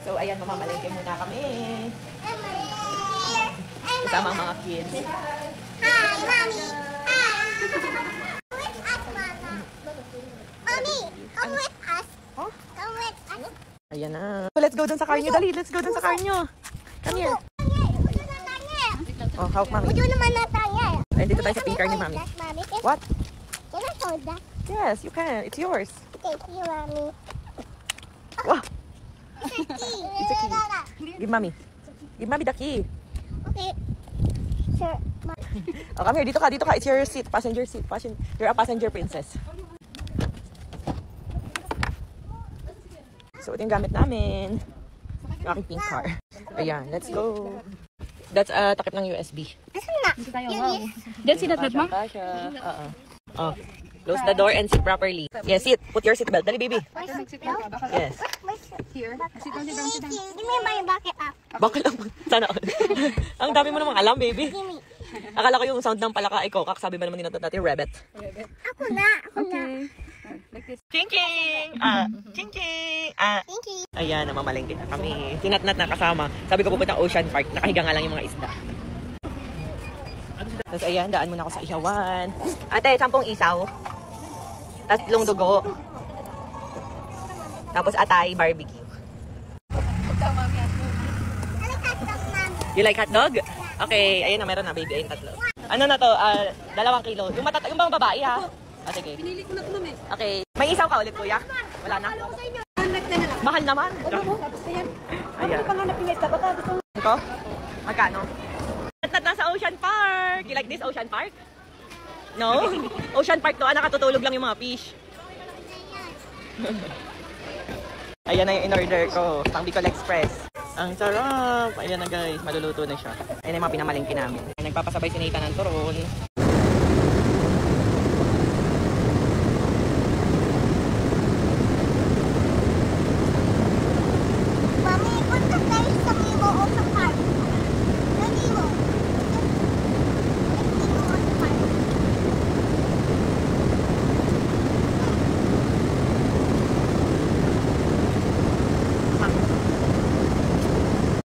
So, ayan, mamamalengke muna kami. Kasama ang mga kids. Hi, Mommy! Hi! Come with us, Mama. Mommy, come with us. Huh? Come with us. Ayan na. So, let's go dun sa car nyo. Dali, let's go dun sa car nyo. Come here. Oh, hawak, Mami. Udo naman na tayo. Ayun, dito tayo sa pink car ni Mami. What? Can I hold that? Yes, you can. It's yours. Thank you, Mommy. Wow. It's a key. It's a key. Give Mami. Give Mami the key. Okay. Sure. Oh, come here. Dito ka. Dito ka. It's your seat. Passenger seat. You're a passenger princess. So, ito yung gamit namin. Yung aking pink car. Ayan. Let's go. That's takip ng USB. Asan na? Let's see that, Mom. Oh. Close the door and sit properly. Yes, sit. Put your seatbelt. Dali, baby. Yes. Here. Give me my bucket up. Bakit lang? Sana all. Ang dami mo namang alam, baby. Give me. Akala ko yung sound ng palaka ay kokak. Sabi ba naman nila dati, rabbit. Ako na. Okay. Like this. Ching-ching! Ching-ching! Thank you. Ayan, namamalengke na kami. Sinat-nat na kasama. Sabi ko pupunta Ocean Park. Nakahiga nga lang yung mga isda. Tapos ayan, daan muna ako sa ihawan. Ate, 10 isaw. 3 dugo. Tapos atay, barbecue. You like hotdog? Okay, ayun na, meron na baby. Ayun, 3. Ano na to? 2 kilo. Yung bang babae ha? Sige. Pinili ko na ito, Mami. Okay. May isaw ka ulit, kuya? Wala na? Mahal naman. Tapos ayan. Ayan. Panganap yung isda. Baka gusto Ito? Magkano? Nat na sa Ocean Park. You like this Ocean Park? No? Ocean Park to. Nakatutulog lang yung mga fish. Ayan na yung in-order ko. Pang Bicol Express. Ang sarap. Ayan na guys. Maluluto na siya. Ayan na yung mga pinamalingki namin. Nagpapasabay si Nathan ng turon.